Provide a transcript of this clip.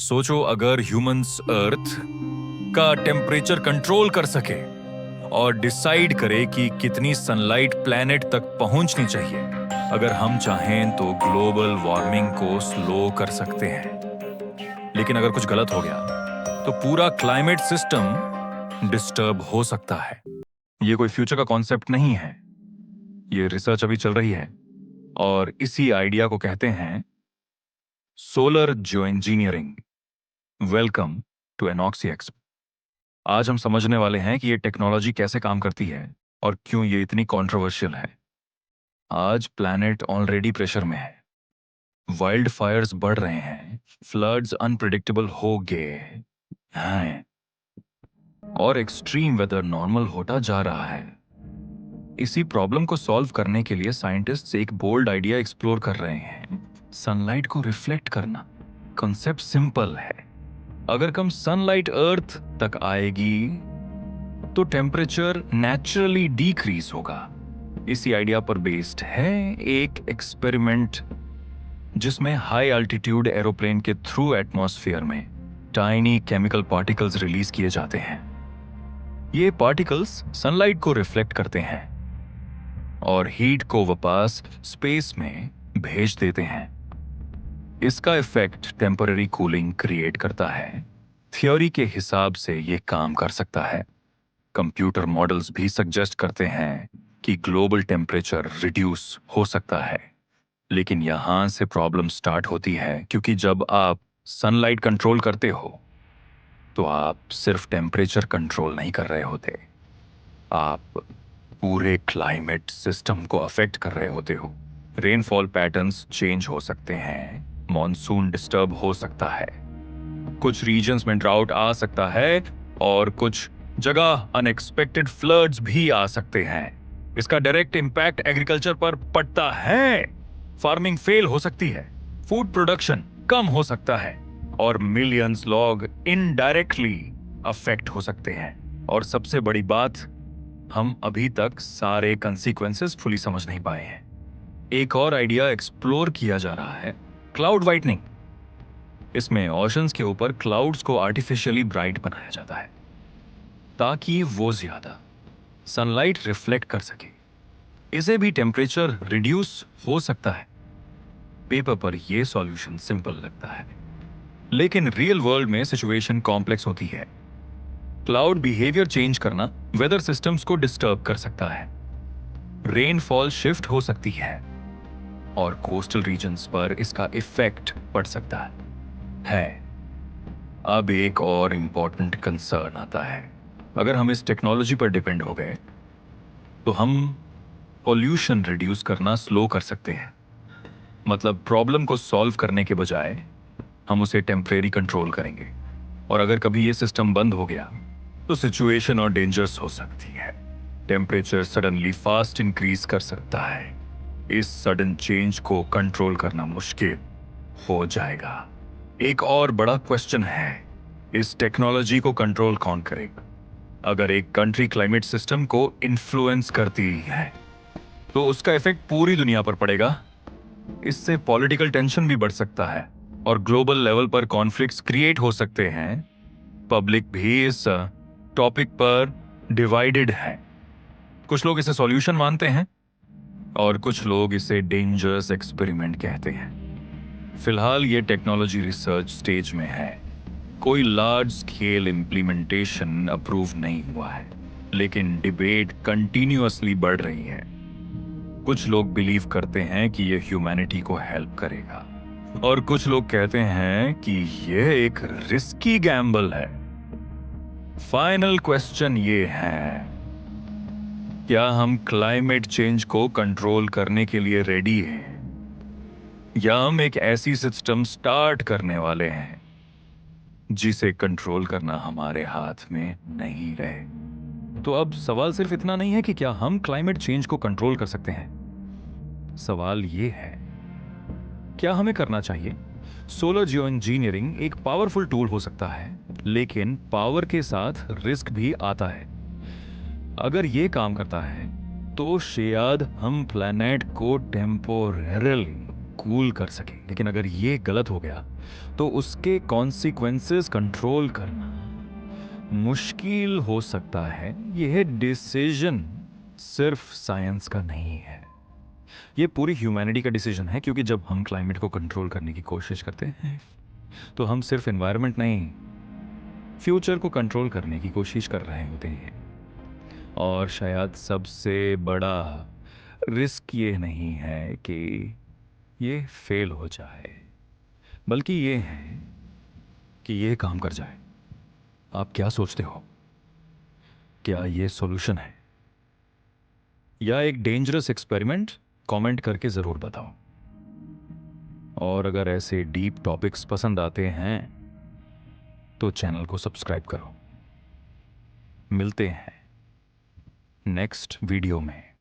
सोचो अगर ह्यूमंस अर्थ का टेम्परेचर कंट्रोल कर सके और डिसाइड करे कि कितनी सनलाइट प्लैनेट तक पहुंचनी चाहिए। अगर हम चाहें तो ग्लोबल वार्मिंग को स्लो कर सकते हैं। लेकिन अगर कुछ गलत हो गया तो पूरा क्लाइमेट सिस्टम डिस्टर्ब हो सकता है। ये कोई फ्यूचर का कॉन्सेप्ट नहीं है, ये रिसर्च अभी चल रही है और इसी आइडिया को कहते हैं solar geo engineering. Welcome to Enoxy expo. आज हम समझने वाले हैं कि ये टेक्नोलॉजी कैसे काम करती है और क्यों ये इतनी कंट्रोवर्शियल है। आज प्लैनेट ऑलरेडी प्रेशर में है, वाइल्ड फायर्स बढ़ रहे हैं, फ्लड्स अनप्रिडिक्टेबल हो गए हैं और एक्सट्रीम वेदर नॉर्मल होता जा रहा है। इसी प्रॉब्लम को सॉल्व करने के लिए साइंटिस्ट्स एक बोल्ड आइडिया एक्सप्लोर कर रहे हैं, सनलाइट को रिफ्लेक्ट करना। कॉन्सेप्ट सिंपल है, अगर कम सनलाइट अर्थ तक आएगी तो टेम्परेचर नेचुरली डिक्रीज होगा। इसी आइडिया पर बेस्ड है एक एक्सपेरिमेंट जिसमें हाई अल्टीट्यूड एरोप्लेन के थ्रू एटमॉस्फेयर में टाइनी केमिकल पार्टिकल्स रिलीज किए जाते हैं। ये पार्टिकल्स सनलाइट को रिफ्लेक्ट करते हैं और हीट को वापस स्पेस में भेज देते हैं। इसका इफेक्ट टेम्पररी कूलिंग क्रिएट करता है। थ्योरी के हिसाब से यह काम कर सकता है। कंप्यूटर मॉडल्स भी सजेस्ट करते हैं कि ग्लोबल टेम्परेचर रिड्यूस हो सकता है। लेकिन यहां से प्रॉब्लम स्टार्ट होती है, क्योंकि जब आप सनलाइट कंट्रोल करते हो तो आप सिर्फ टेम्परेचर कंट्रोल नहीं कर रहे होते, आप पूरे क्लाइमेट सिस्टम को अफेक्ट कर रहे होते हो। रेनफॉल पैटर्न्स चेंज हो सकते हैं, मॉनसून डिस्टर्ब हो सकता है, कुछ रीजन्स में ड्राउट आ सकता है और कुछ जगह अनएक्सपेक्टेड फ्लड्स भी आ सकते हैं। इसका डायरेक्ट इंपैक्ट एग्रीकल्चर पर पड़ता है। फार्मिंग फेल हो सकती है, फूड प्रोडक्शन कम हो सकता है और मिलियंस लोग इनडायरेक्टली अफेक्ट हो सकते हैं। और सबसे बड़ी बात, हम अभी तक सारे कंसीक्वेंसेस फुली समझ नहीं पाए हैं। एक और आइडिया एक्सप्लोर किया जा रहा है, क्लाउड वाइटनिंग। इसमें ओशंस के ऊपर क्लाउड्स को आर्टिफिशियली ब्राइट बनाया जाता है ताकि वो ज्यादा सनलाइट रिफ्लेक्ट कर सके। इसे भी टेम्परेचर रिड्यूस हो सकता है। पेपर पर यह सॉल्यूशन सिंपल लगता है, लेकिन रियल वर्ल्ड में सिचुएशन कॉम्प्लेक्स होती है। क्लाउड बिहेवियर चेंज करना वेदर सिस्टम्स को डिस्टर्ब कर सकता है, रेनफॉल शिफ्ट हो सकती है और कोस्टल रीजन्स पर इसका इफेक्ट पड़ सकता है। अब एक और इंपॉर्टेंट कंसर्न आता है, अगर हम इस टेक्नोलॉजी पर डिपेंड हो गए तो हम पॉल्यूशन रिड्यूस करना स्लो कर सकते हैं। मतलब प्रॉब्लम को सॉल्व करने के बजाय हम उसे टेम्परेरी कंट्रोल करेंगे, और अगर कभी ये सिस्टम बंद हो गया तो सिचुएशन और डेंजरस हो सकती है। टेम्परेचर सडनली फास्ट इंक्रीज कर सकता है। इस सडन चेंज को कंट्रोल करना मुश्किल हो जाएगा। एक और बड़ा क्वेश्चन है, इस टेक्नोलॉजी को कंट्रोल कौन करेगा? अगर एक कंट्री क्लाइमेट सिस्टम को इन्फ्लुएंस करती है तो उसका इफेक्ट पूरी दुनिया पर पड़ेगा। इससे पॉलिटिकल टेंशन भी बढ़ सकता है और ग्लोबल लेवल पर कॉन्फ्लिक्ट्स क्रिएट हो सकते हैं। पब्लिक भी इस टॉपिक पर डिवाइडेड है। कुछ लोग इसे सॉल्यूशन मानते हैं और कुछ लोग इसे डेंजरस एक्सपेरिमेंट कहते हैं। फिलहाल ये टेक्नोलॉजी रिसर्च स्टेज में है, कोई लार्ज स्केल इंप्लीमेंटेशन अप्रूव नहीं हुआ है, लेकिन डिबेट कंटिन्यूअसली बढ़ रही है। कुछ लोग बिलीव करते हैं कि यह ह्यूमैनिटी को हेल्प करेगा और कुछ लोग कहते हैं कि यह एक रिस्की गैम्बल है। फाइनल क्वेश्चन ये है, क्या हम क्लाइमेट चेंज को कंट्रोल करने के लिए रेडी हैं, या हम एक ऐसी सिस्टम स्टार्ट करने वाले हैं जिसे कंट्रोल करना हमारे हाथ में नहीं रहे? तो अब सवाल सिर्फ इतना नहीं है कि क्या हम क्लाइमेट चेंज को कंट्रोल कर सकते हैं, सवाल यह है क्या हमें करना चाहिए। सोलर जियो इंजीनियरिंग एक पावरफुल टूल हो सकता है, लेकिन पावर के साथ रिस्क भी आता है। अगर यह काम करता है तो शायद हम प्लैनेट को टेम्पोरली कूल कर सकें, लेकिन अगर यह गलत हो गया तो उसके कॉन्सिक्वेंसेस कंट्रोल करना मुश्किल हो सकता है। यह डिसीजन सिर्फ साइंस का नहीं है, यह पूरी ह्यूमैनिटी का डिसीजन है। क्योंकि जब हम क्लाइमेट को कंट्रोल करने की कोशिश करते हैं तो हम सिर्फ एनवायरनमेंट नहीं, फ्यूचर को कंट्रोल करने की कोशिश कर रहे होते हैं। और शायद सबसे बड़ा रिस्क ये नहीं है कि ये फेल हो जाए, बल्कि ये है कि ये काम कर जाए। आप क्या सोचते हो? क्या ये सॉल्यूशन है या एक डेंजरस एक्सपेरिमेंट? कमेंट करके ज़रूर बताओ। और अगर ऐसे डीप टॉपिक्स पसंद आते हैं तो चैनल को सब्सक्राइब करो। मिलते हैं नेक्स्ट वीडियो में।